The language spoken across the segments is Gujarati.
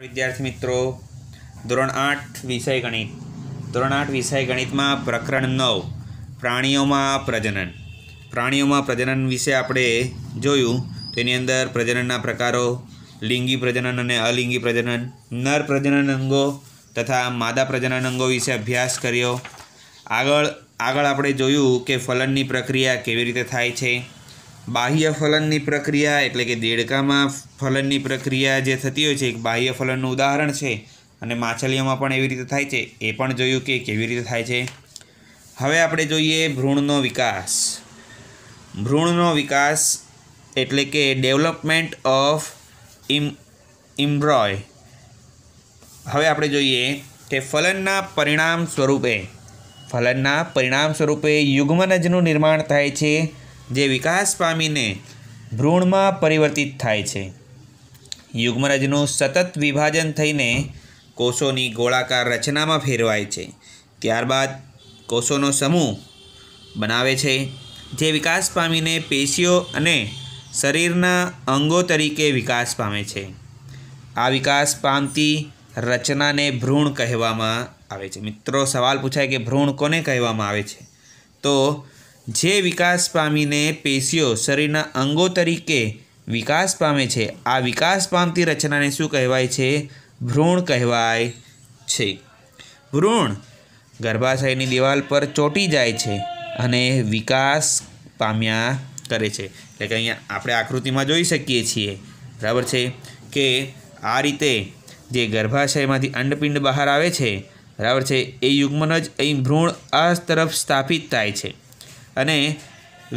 विद्यार्थी मित्रों धोरण 8 विषय गणित धोरण 8 विषय गणित में प्रकरण 9 प्राणियों में प्रजनन विषय आपणे जोयुं। तेनी अंदर प्रजननना प्रकारों, लिंगी प्रजनन और अलिंगी प्रजनन, नर प्रजनन अंगों तथा मादा प्रजनन अंगों विषे अभ्यास कर्यो। आगळ आपणे जोयुं के फलननी प्रक्रिया केवी रीते थाय छे। बाह्य फलननी प्रक्रिया एटले के देड़कामां फलननी प्रक्रिया जे थती होय छे एक बाह्य फलननुं उदाहरण छे अने माछलीओमां पण एवी रीते थाय छे ए पण जोयुं के केवी रीते थाय छे। हवे आपणे जोईए भ्रूणनो विकास। भ्रूणनो विकास एटले के डेवलपमेंट ऑफ एम्ब्रॉय। हवे आपणे जोईए के फलनना परिणाम स्वरूपे युग्मनजनुं निर्माण थाय छे जे विकास पामीने भ्रूण में परिवर्तित थाय छे। युग्मनजनुं सतत विभाजन थईने कोषोनी गोलाकार रचना में फेरवाय छे। त्यारबाद कोषोनो समूह बनावे छे जे विकास पामीने पेशीओ अने शरीरना अंगो तरीके विकास पामे छे। आ विकास पामती रचना ने भ्रूण कहेवामां आवे छे। मित्रों सवाल पूछाय कि भ्रूण कोने कहेवामां आवे छे? तो जे विकास पामीने पेशीओ शरीरना अंगो तरीके विकास पामे छे आ विकास पामती रचनाने शुं कहेवाय छे? भ्रूण कहेवाय छे। भ्रूण गर्भाशयनी दीवाल पर ચોંટી जाय छे अने विकास पाम्या करे छे। એટલે કે અહીંયા આપણે આકૃતિમાં જોઈ શકીએ છીએ, બરાબર છે, કે આ રીતે જે ગર્ભાશયમાંથી અંડપિંડ બહાર આવે છે, બરાબર છે, એ યુગ્મનજ અહીં ભ્રૂણ આ તરફ સ્થાપિત થાય છે અને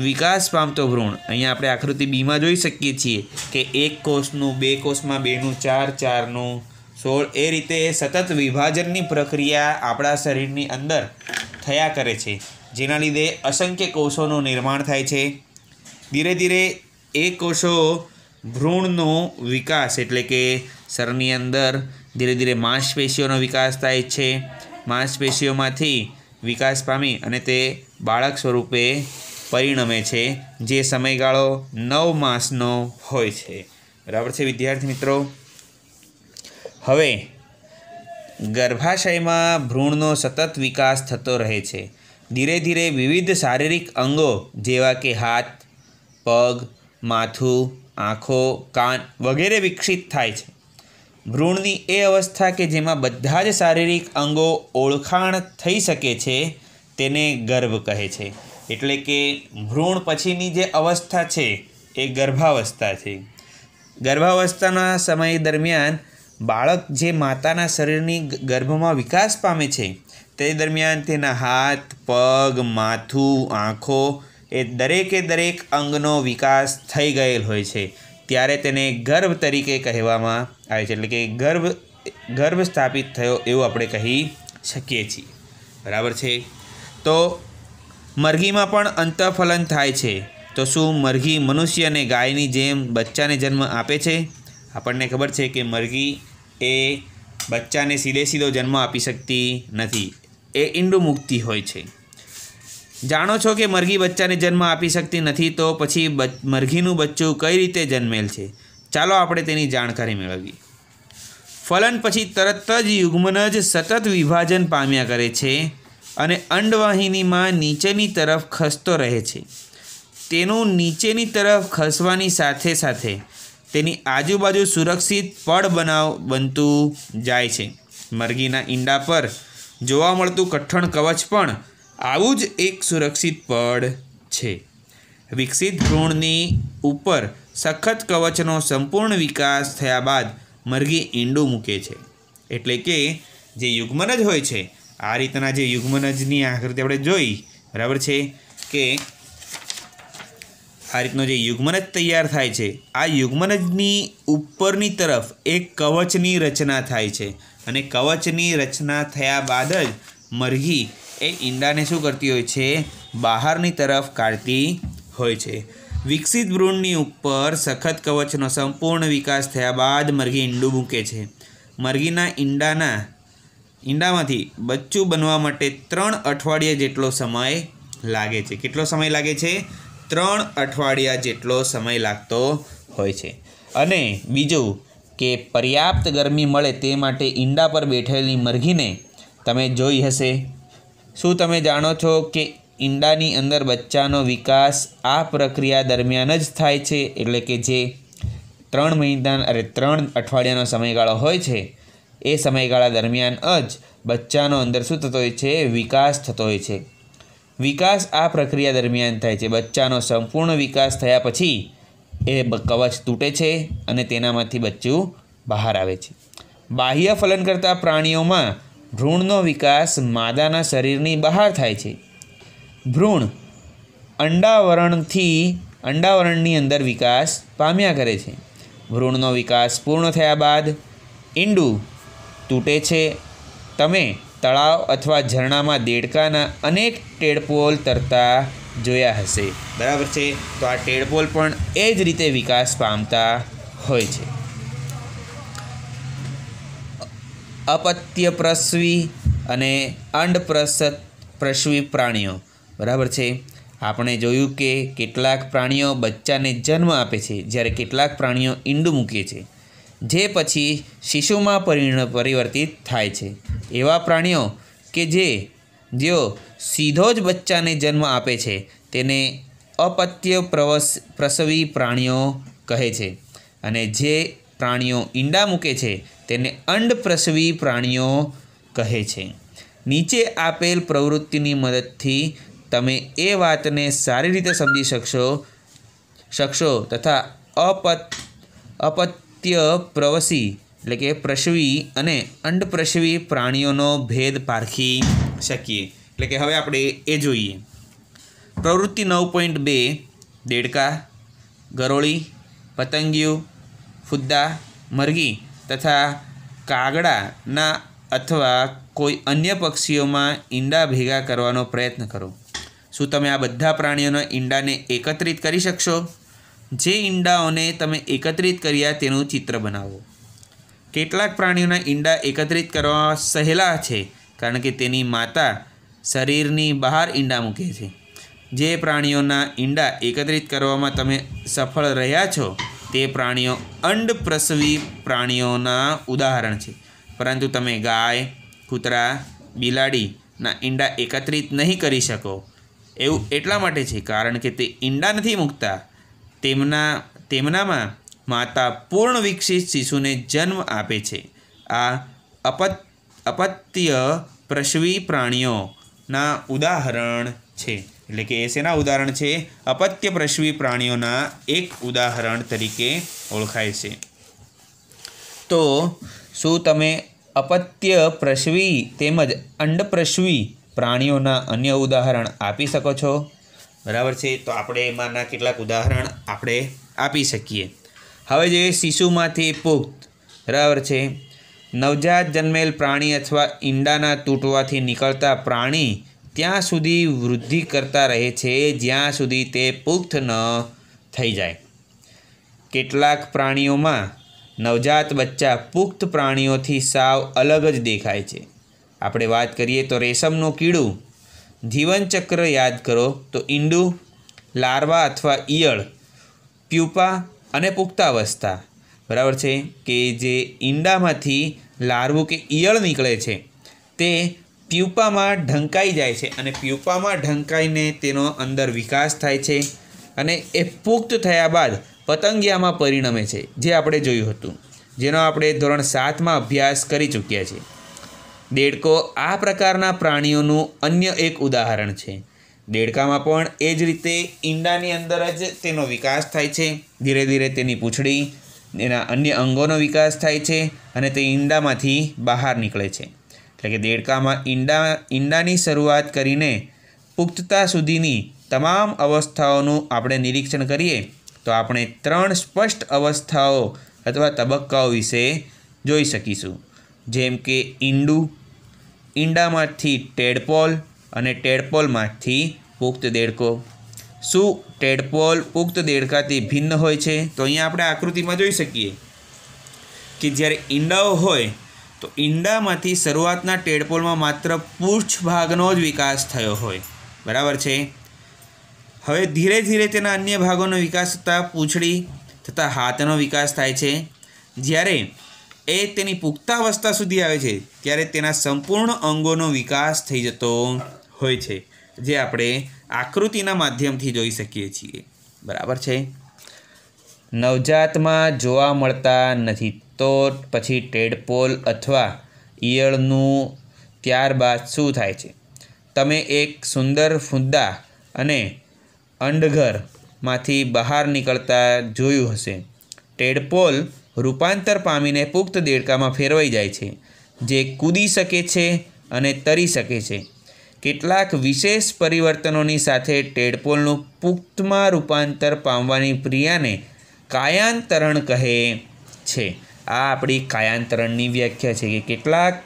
વિકાસ પામતો ભ્રૂણ અહીંયા આપણે આકૃતિ બીમાં જોઈ શકીએ છીએ કે એક કોષનું, બે કોષમાં બેનું, 4, 4નું 16 એ રીતે સતત વિભાજનની પ્રક્રિયા આપણા શરીરની અંદર થયા કરે છે, જેના લીધે અસંખ્ય કોષોનું નિર્માણ થાય છે। ધીરે ધીરે એ કોષો ભ્રૂણનો વિકાસ એટલે કે શરીરની અંદર ધીરે ધીરે માંસપેશીઓનો વિકાસ થાય છે। માંસપેશીઓમાંથી વિકાસ પામી અને તે બાળક સ્વરૂપે પરિણમે છે, જે સમયગાળો 9 માસનો હોય છે। બરાબર છે વિદ્યાર્થી મિત્રો। હવે ગર્ભાશયમાં ભ્રૂણનો સતત વિકાસ થતો રહે છે। ધીરે ધીરે વિવિધ શારીરિક અંગો જેવા કે હાથ, પગ, માથું, આંખો, કાન વગેરે વિકસિત થાય છે। ભ્રૂણની એ અવસ્થા કે જેમાં બધા જ શારીરિક અંગો ઓળખાણ થઈ શકે છે તેને ગર્ભ કહે છે। એટલે કે ભ્રૂણ પછીની જે અવસ્થા છે એ ગર્ભાવસ્થા છે। ગર્ભાવસ્થાના સમય દરમિયાન બાળક જે માતાના શરીરની ગર્ભમાં વિકાસ પામે છે તે દરમિયાન તેના હાથ, પગ, માથું, આંખો એ દરેકે દરેક અંગનો વિકાસ થઈ ગયેલ હોય છે, ત્યારે તેને ગર્ભ તરીકે કહેવામાં આવે છે। એટલે કે ગર્ભ સ્થાપિત થયો એવું આપણે કહી શકીએ છીએ, બરાબર છે। તો મરઘીમાં પણ અંતઃફલન થાય છે। તો શું મરઘી મનુષ્ય અને ગાયની જેમ બચ્ચાને જન્મ આપે છે? આપણને ખબર છે કે મરઘી એ બચ્ચાને સીધો જન્મ આપી શકતી નથી, એ ઈંડું મૂકતી હોય છે। જાણો છો કે મરઘી બચ્ચાને જન્મ આપી શકતી નથી, તો પછી મરઘીનું બચ્ચું કઈ રીતે જન્મેલ છે? ચાલો આપણે તેની જાણકારી મેળવીએ। ફલન પછી તરત જ યુગ્મનજ સતત વિભાજન પામ્યા કરે છે અને અંડવાહિનીમાં નીચેની તરફ ખસતો રહે છે। તેનું નીચેની તરફ ખસવાની સાથે સાથે તેની આજુબાજુ સુરક્ષિત પડ બનતું જાય છે। મરઘીના ઈંડા પર જોવા મળતું કઠણ કવચ પણ આવું જ એક સુરક્ષિત પડ છે। વિકસિત ભ્રૂણની ઉપર સખત કવચનો સંપૂર્ણ વિકાસ થયા બાદ મરઘી ઈંડું મૂકે છે। એટલે કે જે યુગ્મનજ હોય છે, આ રીતના જે યુગ્મનજની આકૃતિ આપણે જોઈ, બરાબર છે, કે આ રીતનો જે યુગ્મનજ તૈયાર થાય છે, આ યુગ્મનજની ઉપરની તરફ એક કવચની રચના થાય છે અને કવચની રચના થયા બાદ જ મરઘી એ ઈંડાને શું કરતી હોય છે? બહારની તરફ કાઢતી હોય છે। વિકસિત ભ્રૂણની ઉપર સખત કવચનો સંપૂર્ણ વિકાસ થયા બાદ મરઘી ઈંડું મૂકે છે। મરઘીના ઈંડામાંથી બચ્ચું બનવા માટે 3 અઠવાડિયા જેટલો સમય લાગે છે। કેટલો સમય લાગે છે? 3 અઠવાડિયા જેટલો સમય લાગતો હોય છે। અને બીજું કે પર્યાપ્ત ગરમી મળે તે માટે ઈંડા પર બેઠેલી મરઘીને તમે જોઈ હશે. શું તમે જાણો છો કે ઈંડાની અંદર બચ્ચાનો વિકાસ આ પ્રક્રિયા દરમિયાન જ થાય છે? એટલે કે જે 3 અઠવાડિયાનો સમયગાળો હોય છે એ સમયગાળા દરમિયાન જ બચ્ચાનો અંદર શું થતો હોય છે? વિકાસ થતો હોય છે. વિકાસ આ પ્રક્રિયા દરમિયાન થાય છે. બચ્ચાનો સંપૂર્ણ વિકાસ થયા પછી એ કવચ તૂટે છે અને તેનામાંથી બચ્ચું બહાર આવે છે. બાહ્ય ફલન કરતા પ્રાણીઓમાં ભ્રૂણનો વિકાસ માદાના શરીરની બહાર થાય છે. ભ્રૂણ અંડાવરણની અંદર વિકાસ પામ્યા કરે છે. ભ્રૂણનો વિકાસ પૂર્ણ થયા બાદ ઈંડું તૂટે છે. તમે તળાવ અથવા ઝરણામાં દેડકાના અનેક ટેડપોલ તરતા જોયા હશે, બરાબર છે? તો આ ટેડપોલ પણ એ જ રીતે વિકાસ પામતા હોય છે. અપત્યપ્રસવી અને અંડપ્રસવી પ્રાણીઓ, બરાબર છે? આપણે જોયું કે કેટલાક પ્રાણીઓ બચ્ચાને જન્મ આપે છે, જ્યારે કેટલાક પ્રાણીઓ ઈંડું મૂકે છે, જે પછી શિશુમાં પરિવર્તિત થાય છે. એવા પ્રાણીઓ કે જેઓ સીધો જ બચ્ચાને જન્મ આપે છે તેને અપત્યપ્રસવી પ્રાણીઓ કહે છે, અને જે પ્રાણીઓ ઈંડા મૂકે છે તેને અંડપ્રસવી પ્રાણીઓ કહે છે. નીચે આપેલ પ્રવૃત્તિની મદદથી તમે એ વાતને સારી રીતે સમજી શકશો તથા અપત્યપ્રસવી એટલે કે પ્રસવી અને અંડપ્રસવી પ્રાણીઓનો ભેદ પારખી શકીએ. એટલે કે હવે આપણે એ જોઈએ. પ્રવૃત્તિ 9.2 દેડકા, ગરોળી, પતંગિયું, ફુદ્દા, મરઘી તથા કાગડાના અથવા કોઈ અન્ય પક્ષીઓમાં ઈંડા ભેગા કરવાનો પ્રયત્ન કરો. શું તમે આ બધા પ્રાણીઓના ઈંડાને એકત્રિત કરી શકશો? જે ઈંડાઓને તમે એકત્રિત કર્યા તેનું ચિત્ર બનાવો. કેટલાક પ્રાણીઓના ઈંડા એકત્રિત કરવા સહેલા છે કારણ કે તેની માતા શરીરની બહાર ઈંડા મૂકે છે. જે પ્રાણીઓના ઈંડા એકત્રિત કરવામાં તમે સફળ રહ્યા છો તે પ્રાણીઓ અંડપ્રસવી પ્રાણીઓના ઉદાહરણ છે. પરંતુ તમે ગાય, કૂતરા, બિલાડીના ઈંડા એકત્રિત નહીં કરી શકો. એવું એટલા માટે છે કારણ કે તે ઈંડા નથી મૂકતા. તેમનામાં માતા પૂર્ણ વિકસિત શિશુને જન્મ આપે છે. આ અપત્યપ્રસવી પ્રાણીઓના ઉદાહરણ છે. એટલે કે એ શેના ઉદાહરણ છે? અપત્યપ્રસવી પ્રાણીઓના એક ઉદાહરણ તરીકે ઓળખાય છે. તો શું તમે અપત્યપ્રસવી તેમજ અંડપ્રસવી પ્રાણીઓના અન્ય ઉદાહરણ આપી શકો છો? બરાબર છે. તો આપણે એમાંના કેટલાક ઉદાહરણ આપણે આપી શકીએ. હવે જે શિશુમાંથી પુખ્ત, બરાબર છે, નવજાત જન્મેલ પ્રાણી અથવા ઈંડાના તૂટવાથી નીકળતા પ્રાણી ત્યાં સુધી વૃદ્ધિ કરતા રહે છે જ્યાં સુધી તે પુખ્ત ન થઈ જાય. કેટલાક પ્રાણીઓમાં નવજાત બચ્ચા પુખ્ત પ્રાણીઓથી સાવ અલગ જ દેખાય છે. આપણે વાત કરીએ તો રેશમનું કીડું જીવનચક્ર યાદ કરો તો ઈંડું, લાર્વા અથવા ઈયળ, પ્યુપા અને પુખ્તાવસ્થા, બરાબર છે? કે જે ઈંડામાંથી લાર્વું કે ઈયળ નીકળે છે તે પ્યુપામાં ઢંકાઈ જાય છે અને પ્યુપામાં ઢંકાઈને તેનો અંદર વિકાસ થાય છે અને એ પુખ્ત થયા બાદ પતંગિયામાં પરિણમે છે, જે આપણે જોયું હતું, જેનો આપણે ધોરણ 7માં અભ્યાસ કરી ચૂક્યા છીએ. દેડકો આ પ્રકારના પ્રાણીઓનું અન્ય એક ઉદાહરણ છે. દેડકામાં પણ એ જ રીતે ઈંડાની અંદર જ તેનો વિકાસ થાય છે. ધીરે ધીરે તેની પૂંછડી, એના અન્ય અંગોનો વિકાસ થાય છે અને તે ઈંડામાંથી બહાર નીકળે છે. એટલે કે દેડકામાં ઈંડાની શરૂઆત કરીને પુખ્તતા સુધીની તમામ અવસ્થાઓનું આપણે નિરીક્ષણ કરીએ તો આપણે 3 સ્પષ્ટ અવસ્થાઓ અથવા તબક્કાઓ વિશે જોઈ શકીશું. જેમ કે ઈંડું, ઈંડામાંથી ટેડપોલ અને ટેડપોલમાંથી પુખ્ત દેડકો. શું ટેડપોલ પુખ્ત દેડકાથી ભિન્ન હોય છે? તો અહીંયા આપણે આકૃતિમાં જોઈ શકીએ કે જ્યારે ઈંડાઓ હોય તો ઈંડામાંથી શરૂઆતના ટેડપોલમાં માત્ર પૃષ્ઠ ભાગનો જ વિકાસ થયો હોય, બરાબર છે? હવે ધીરે ધીરે તેના અન્ય ભાગોનો વિકાસ થતાં પૂંછડી તથા હાથનો વિકાસ થાય છે. જ્યારે એ તેની પુખ્તાવસ્થા સુધી આવે છે ત્યારે તેના સંપૂર્ણ અંગોનો વિકાસ થઈ જતો હોય છે, જે આપણે આકૃતિના માધ્યમથી જોઈ શકીએ છીએ. બરાબર છે. નવજાતમાં જોવા મળતા નથી તો પછી ટેડપોલ અથવા ઈયળનું ત્યારબાદ શું થાય છે? તમે એક સુંદર ફૂંદા અને અંડઘરમાંથી બહાર નીકળતા જોયું હશે. ટેડપોલ રૂપાંતર પામીને પુખ્ત દેડકામાં ફેરવાઈ જાય છે, જે કૂદી શકે છે અને તરી શકે છે. કેટલાક વિશેષ પરિવર્તનોની સાથે ટેડપોલનું પુખ્તમાં રૂપાંતર પામવાની ક્રિયાને કાયાંતરણ કહે છે. આ આપણી કાયાંતરણની વ્યાખ્યા છે કે કેટલાક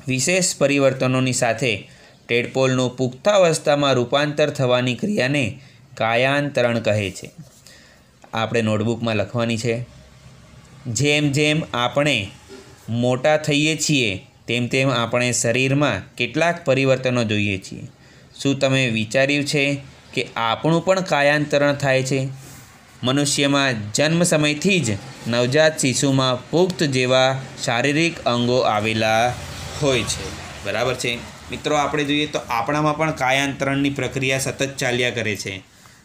વિશેષ પરિવર્તનોની સાથે ટેડપોલનું પુખ્તાવસ્થામાં રૂપાંતર થવાની ક્રિયાને કાયાંતરણ કહે છે. આપણે નોટબુકમાં લખવાની છે. જેમ જેમ આપણે મોટા થઈએ છીએ તેમ તેમ આપણે શરીરમાં કેટલાક પરિવર્તનો જોઈએ છીએ. શું તમે વિચાર્યું છે કે આપણું પણ કાયાંતરણ થાય છે? મનુષ્યમાં જન્મ સમયથી જ નવજાત શિશુમાં પુખ્ત જેવા શારીરિક અંગો આવેલા હોય છે. બરાબર છે મિત્રો. આપણે જોઈએ તો આપણામાં પણ કાયાંતરણની પ્રક્રિયા સતત ચાલ્યા કરે છે.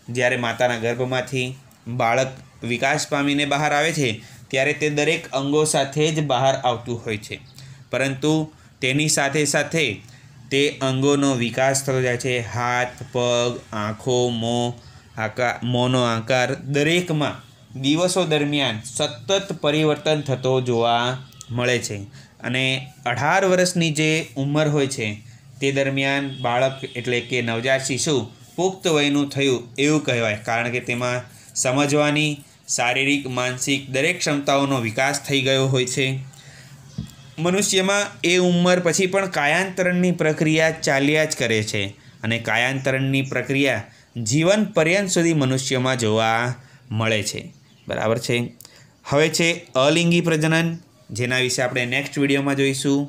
જ્યારે માતાના ગર્ભમાંથી બાળક વિકાસ પામીને બહાર આવે છે ત્યારે તે દરેક અંગો સાથે જ બહાર આવતું હોય છે, પરંતુ તેની સાથે સાથે તે અંગોનો વિકાસ થતો જાય છે. હાથ, પગ, આંખો, મોંનો આકાર દરેકમાં દિવસો દરમિયાન સતત પરિવર્તન થતો જોવા મળે છે. અને 18 વર્ષની જે ઉંમર હોય છે તે દરમિયાન બાળક એટલે કે નવજાત શિશુ પુખ્ત વયનું થયું એવું કહેવાય, કારણ કે તેમાં સમજવાની, શારીરિક, માનસિક દરેક ક્ષમતાઓનો વિકાસ થઈ ગયો હોય છે. મનુષ્યમાં એ ઉંમર પછી પણ કાયાંતરણની પ્રક્રિયા ચાલ્યા જ કરે છે, અને કાયાંતરણની પ્રક્રિયા જીવન પર્યંત સુધી મનુષ્યમાં જોવા મળે છે. બરાબર છે. હવે છે અલિંગી પ્રજનન, જેના વિશે આપણે નેક્સ્ટ વિડીયોમાં જોઈશું.